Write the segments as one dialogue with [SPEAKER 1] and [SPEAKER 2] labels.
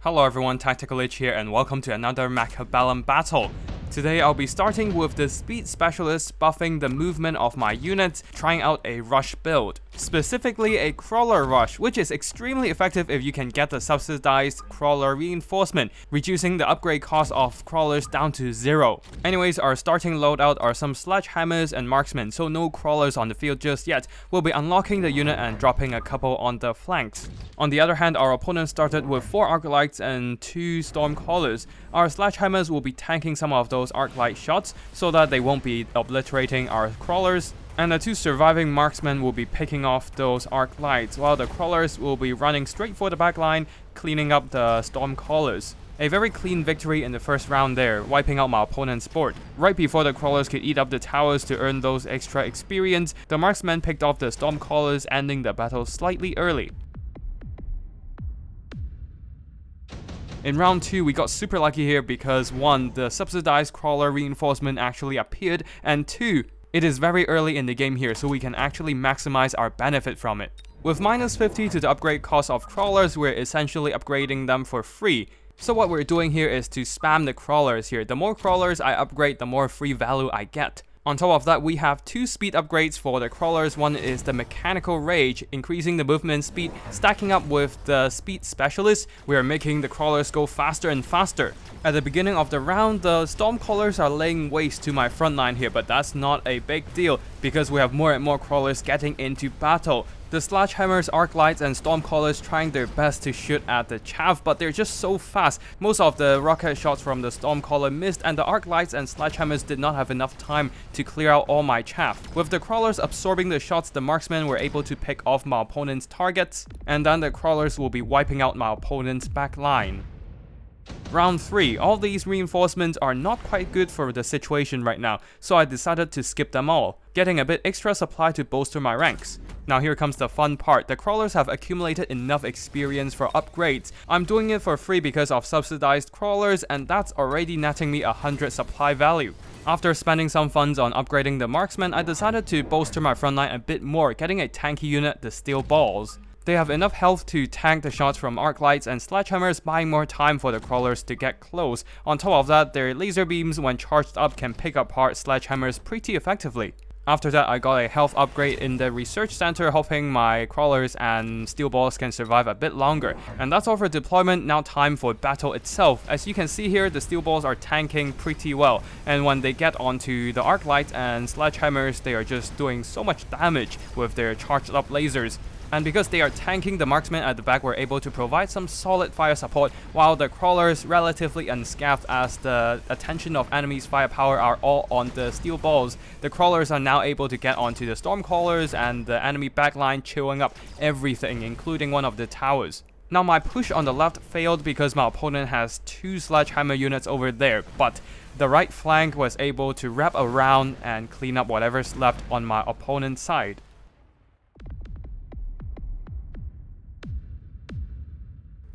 [SPEAKER 1] Hello everyone, Tactical Lich here and welcome to another Mechabellum battle. Today I'll be starting with the speed specialist buffing the movement of my units, trying out a rush build. Specifically a crawler rush, which is extremely effective if you can get the subsidized crawler reinforcement, reducing the upgrade cost of crawlers down to 0. Anyways, our starting loadout are some sledgehammers and marksmen, so no crawlers on the field just yet. We'll be unlocking the unit and dropping a couple on the flanks. On the other hand, our opponent started with 4 arclights and 2 stormcallers. Our sledgehammers will be tanking some of those arclight shots so that they won't be obliterating our crawlers, and the 2 surviving marksmen will be picking off those arc lights, while the crawlers will be running straight for the backline, cleaning up the stormcallers. A very clean victory in the first round there, wiping out my opponent's board. Right before the crawlers could eat up the towers to earn those extra experience, the marksmen picked off the stormcallers, ending the battle slightly early. In round 2, we got super lucky here because 1. The subsidized crawler reinforcement actually appeared, and 2. It is very early in the game here, so we can actually maximize our benefit from it. With minus 50 to the upgrade cost of crawlers, we're essentially upgrading them for free. So what we're doing here is to spam the crawlers here. The more crawlers I upgrade, the more free value I get. On top of that, we have 2 speed upgrades for the crawlers. One is the Mechanical Rage, increasing the movement speed, stacking up with the Speed Specialist. We are making the crawlers go faster and faster. At the beginning of the round, the Stormcallers are laying waste to my front line here, but that's not a big deal because we have more and more crawlers getting into battle. The Sledgehammers, Arclights, and Stormcallers trying their best to shoot at the chaff, but they're just so fast. Most of the rocket shots from the Stormcaller missed, and the Arclights and Sledgehammers did not have enough time to clear out all my chaff. With the Crawlers absorbing the shots, the Marksmen were able to pick off my opponent's targets, and then the Crawlers will be wiping out my opponent's back line. Round 3, all these reinforcements are not quite good for the situation right now, so I decided to skip them all, getting a bit extra supply to bolster my ranks. Now here comes the fun part. The crawlers have accumulated enough experience for upgrades. I'm doing it for free because of subsidized crawlers, and that's already netting me 100 supply value. After spending some funds on upgrading the marksman, I decided to bolster my frontline a bit more, getting a tanky unit, the steel balls. They have enough health to tank the shots from arclights and sledgehammers, buying more time for the crawlers to get close. On top of that, their laser beams when charged up can pick apart sledgehammers pretty effectively. After that, I got a health upgrade in the research center, hoping my crawlers and steel balls can survive a bit longer. And that's all for deployment. Now time for battle itself. As you can see here, the steel balls are tanking pretty well, and when they get onto the arclights and sledgehammers, they are just doing so much damage with their charged up lasers. And because they are tanking, the marksmen at the back were able to provide some solid fire support, while the crawlers relatively unscathed as the attention of enemies' firepower are all on the steel balls. The crawlers are now able to get onto the stormcallers and the enemy backline, chewing up everything, including one of the towers. Now my push on the left failed because my opponent has 2 sledgehammer units over there, but the right flank was able to wrap around and clean up whatever's left on my opponent's side.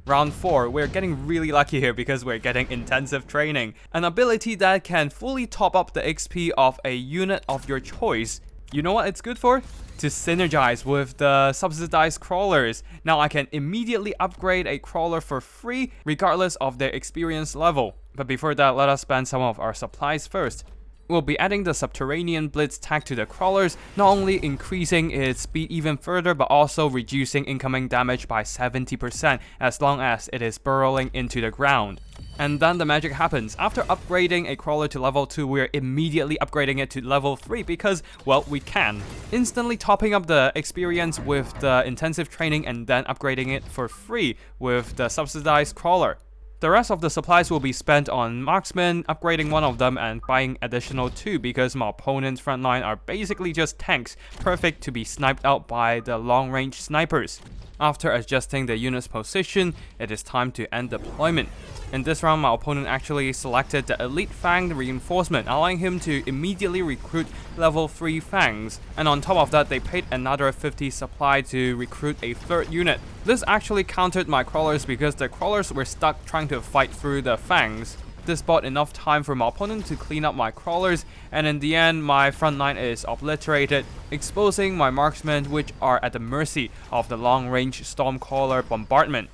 [SPEAKER 1] Round 4, we're getting really lucky here because we're getting intensive training, an ability that can fully top up the XP of a unit of your choice. You know what it's good for? To synergize with the subsidized crawlers. Now I can immediately upgrade a crawler for free regardless of their experience level. But before that, let us spend some of our supplies first. We'll be adding the Subterranean Blitz tag to the crawlers, not only increasing its speed even further, but also reducing incoming damage by 70% as long as it is burrowing into the ground. And then the magic happens. After upgrading a crawler to level 2, we're immediately upgrading it to level 3 because, well, we can. Instantly topping up the experience with the intensive training and then upgrading it for free with the subsidized crawler. The rest of the supplies will be spent on marksmen, upgrading one of them and buying additional 2 because my opponent's frontline are basically just tanks, perfect to be sniped out by the long-range snipers. After adjusting the unit's position, it is time to end deployment. In this round, my opponent actually selected the Elite Fang reinforcement, allowing him to immediately recruit level 3 Fangs. And on top of that, they paid another 50 supply to recruit a 3rd unit. This actually countered my crawlers because the crawlers were stuck trying to fight through the Fangs. This bought enough time for my opponent to clean up my crawlers, and in the end my front line is obliterated, exposing my marksmen, which are at the mercy of the long-range Stormcaller bombardment.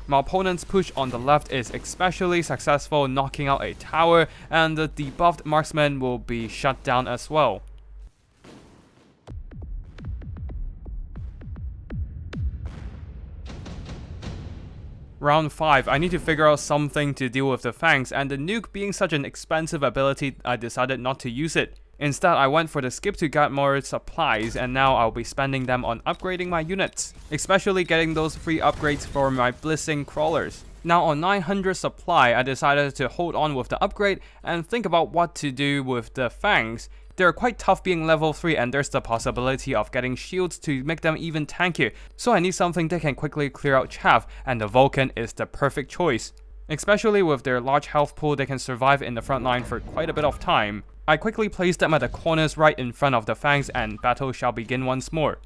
[SPEAKER 1] My opponent's push on the left is especially successful, knocking out a tower, and the debuffed marksman will be shut down as well. Round 5, I need to figure out something to deal with the fangs, and the nuke being such an expensive ability, I decided not to use it. Instead, I went for the skip to get more supplies, and now I'll be spending them on upgrading my units, especially getting those free upgrades for my blitzing crawlers. Now on 900 supply, I decided to hold on with the upgrade and think about what to do with the fangs. They're quite tough being level 3, and there's the possibility of getting shields to make them even tankier, so I need something that can quickly clear out chaff, and the Vulcan is the perfect choice. Especially with their large health pool, they can survive in the front line for quite a bit of time. I quickly placed them at the corners right in front of the fangs, and battle shall begin once more.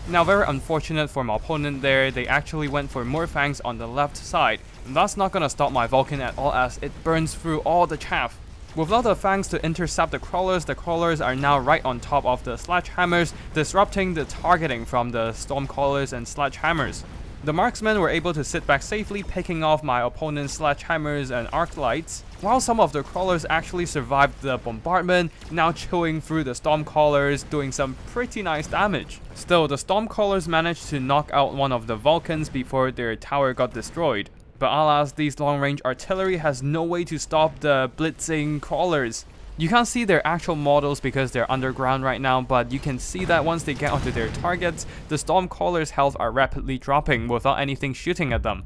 [SPEAKER 1] Now, very unfortunate for my opponent there, they actually went for more fangs on the left side. That's not gonna stop my Vulcan at all, as it burns through all the chaff. Without the fangs to intercept the crawlers are now right on top of the sledgehammers, disrupting the targeting from the stormcrawlers and sledgehammers. The marksmen were able to sit back safely, picking off my opponent's sledgehammers and arc lights, while some of the crawlers actually survived the bombardment, now chewing through the stormcrawlers, doing some pretty nice damage. Still, the stormcrawlers managed to knock out one of the Vulcans before their tower got destroyed. But alas, these long-range artillery has no way to stop the blitzing crawlers. You can't see their actual models because they're underground right now, but you can see that once they get onto their targets, the stormcrawlers' health are rapidly dropping without anything shooting at them.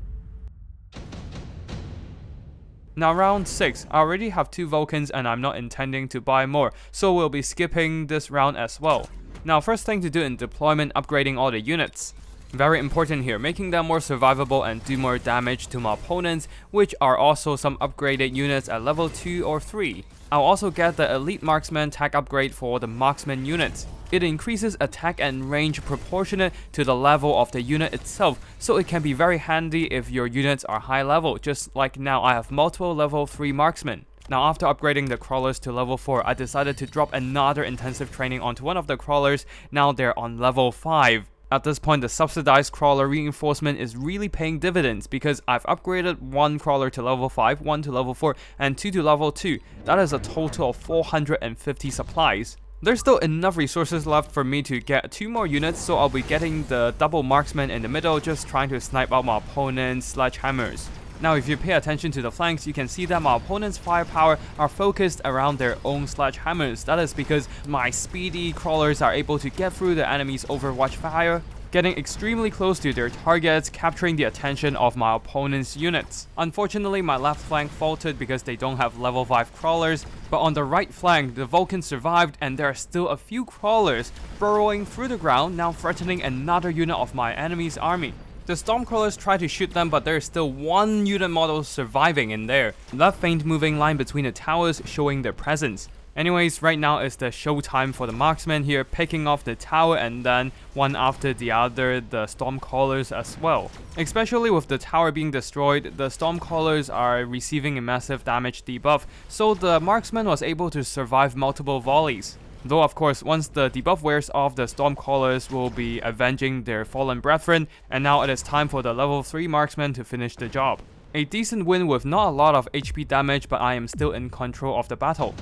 [SPEAKER 1] Now round 6, I already have 2 Vulcans and I'm not intending to buy more, so we'll be skipping this round as well. Now first thing to do in deployment, upgrading all the units. Very important here, making them more survivable and do more damage to my opponents, which are also some upgraded units at level 2 or 3. I'll also get the Elite Marksman tag upgrade for the Marksman units. It increases attack and range proportionate to the level of the unit itself, so it can be very handy if your units are high level, just like now I have multiple level 3 Marksmen. Now after upgrading the crawlers to level 4, I decided to drop another intensive training onto one of the crawlers. Now they're on level 5. At this point, the subsidized crawler reinforcement is really paying dividends because I've upgraded 1 crawler to level 5, 1 to level 4, and 2 to level 2. That is a total of 450 supplies. There's still enough resources left for me to get 2 more units, so I'll be getting the double marksman in the middle, just trying to snipe out my opponent's sledgehammers. Now if you pay attention to the flanks, you can see that my opponent's firepower are focused around their own sledgehammers. That is because my speedy crawlers are able to get through the enemy's overwatch fire, getting extremely close to their targets, capturing the attention of my opponent's units. Unfortunately, my left flank faltered because they don't have level 5 crawlers, but on the right flank, the Vulcan survived and there are still a few crawlers burrowing through the ground, now threatening another unit of my enemy's army. The stormcrawlers try to shoot them, but there is still 1 unit model surviving in there. That faint moving line between the towers showing their presence. Anyways, right now is the showtime for the marksmen here, picking off the tower and then one after the other the stormcrawlers as well. Especially with the tower being destroyed, the stormcrawlers are receiving a massive damage debuff, so the marksman was able to survive multiple volleys. Though of course, once the debuff wears off, the stormcrawlers will be avenging their fallen brethren, and now it is time for the level 3 marksman to finish the job. A decent win with not a lot of HP damage, but I am still in control of the battle.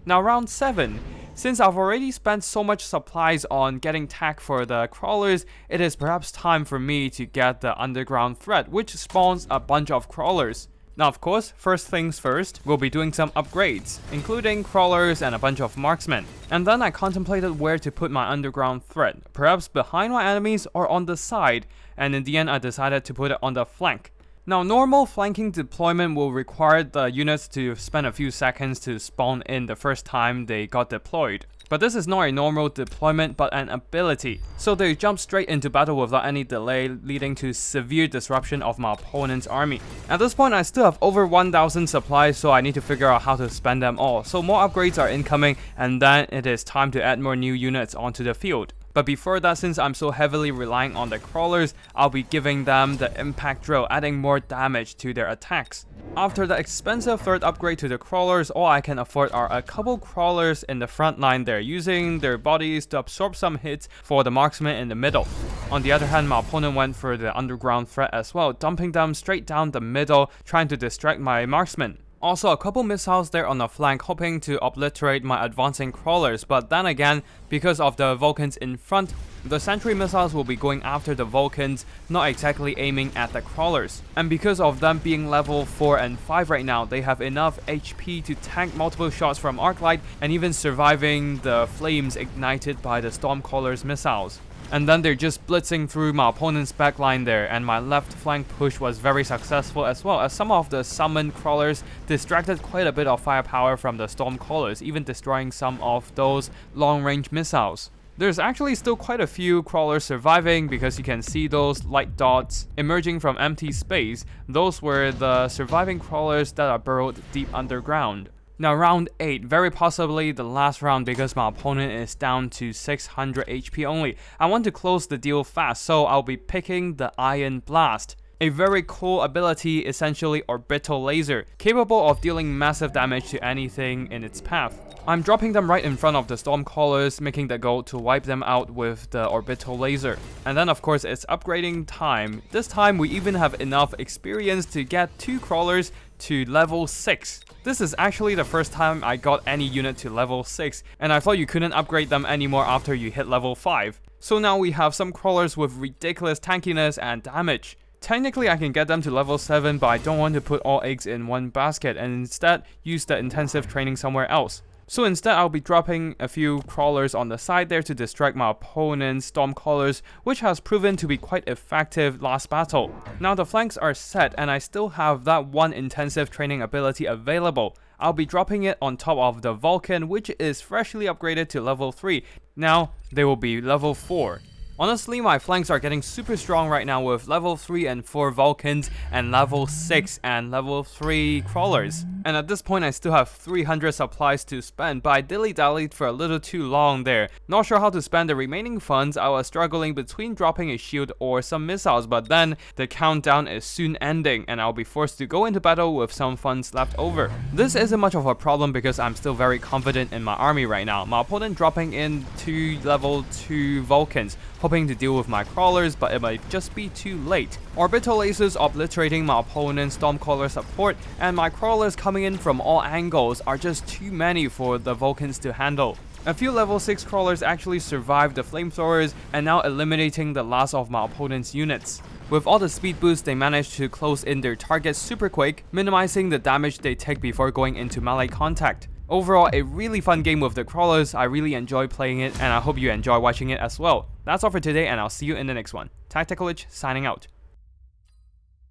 [SPEAKER 1] Now round 7. Since I've already spent so much supplies on getting tag for the crawlers, it is perhaps time for me to get the underground threat, which spawns a bunch of crawlers. Now of course, first things first, we'll be doing some upgrades, including crawlers and a bunch of marksmen. And then I contemplated where to put my underground threat, perhaps behind my enemies or on the side, and in the end I decided to put it on the flank. Now normal flanking deployment will require the units to spend a few seconds to spawn in the first time they got deployed. But this is not a normal deployment but an ability, so they jump straight into battle without any delay, leading to severe disruption of my opponent's army. At this point I still have over 1000 supplies, so I need to figure out how to spend them all, so more upgrades are incoming and then it is time to add more new units onto the field. But before that, since I'm so heavily relying on the crawlers, I'll be giving them the impact drill, adding more damage to their attacks. After the expensive third upgrade to the crawlers, all I can afford are a couple crawlers in the front line there, using their bodies to absorb some hits for the marksman in the middle. On the other hand, my opponent went for the underground threat as well, dumping them straight down the middle, trying to distract my marksman. Also, a couple missiles there on the flank, hoping to obliterate my advancing crawlers, but then again, because of the Vulcans in front, the sentry missiles will be going after the Vulcans, not exactly aiming at the crawlers. And because of them being level 4 and 5 right now, they have enough HP to tank multiple shots from Arclight and even surviving the flames ignited by the Stormcaller's missiles. And then they're just blitzing through my opponent's backline there, and my left flank push was very successful as well, as some of the summoned crawlers distracted quite a bit of firepower from the Stormcallers, even destroying some of those long-range missiles. There's actually still quite a few crawlers surviving because you can see those light dots emerging from empty space. Those were the surviving crawlers that are burrowed deep underground. Now round 8, very possibly the last round because my opponent is down to 600 HP only. I want to close the deal fast, so I'll be picking the Iron Blast. A very cool ability, essentially orbital laser, capable of dealing massive damage to anything in its path. I'm dropping them right in front of the Stormcallers, making the goal to wipe them out with the orbital laser. And then of course it's upgrading time. This time we even have enough experience to get 2 crawlers to level 6. This is actually the first time I got any unit to level 6, and I thought you couldn't upgrade them anymore after you hit level 5. So now we have some crawlers with ridiculous tankiness and damage. Technically I can get them to level 7, but I don't want to put all eggs in one basket and instead use the intensive training somewhere else. So instead I'll be dropping a few crawlers on the side there to distract my opponent's Stormcallers, which has proven to be quite effective last battle. Now the flanks are set and I still have that one intensive training ability available. I'll be dropping it on top of the Vulcan, which is freshly upgraded to level 3. Now they will be level 4. Honestly, my flanks are getting super strong right now with level 3 and 4 Vulcans and level 6 and level 3 crawlers. And at this point I still have 300 supplies to spend, but I dilly-dallied for a little too long there. Not sure how to spend the remaining funds. I was struggling between dropping a shield or some missiles, but then the countdown is soon ending and I'll be forced to go into battle with some funds left over. This isn't much of a problem because I'm still very confident in my army right now. My opponent dropping in 2 level 2 Vulcans, hoping to deal with my crawlers, but it might just be too late. Orbital lasers obliterating my opponent's Stormcaller support, and my crawlers coming in from all angles are just too many for the Vulcans to handle. A few level 6 crawlers actually survived the flamethrowers and now eliminating the last of my opponent's units. With all the speed boosts, they managed to close in their targets super quick, minimizing the damage they take before going into melee contact. Overall, a really fun game with the crawlers. I really enjoy playing it and I hope you enjoy watching it as well. That's all for today and I'll see you in the next one. Tacticalich signing out.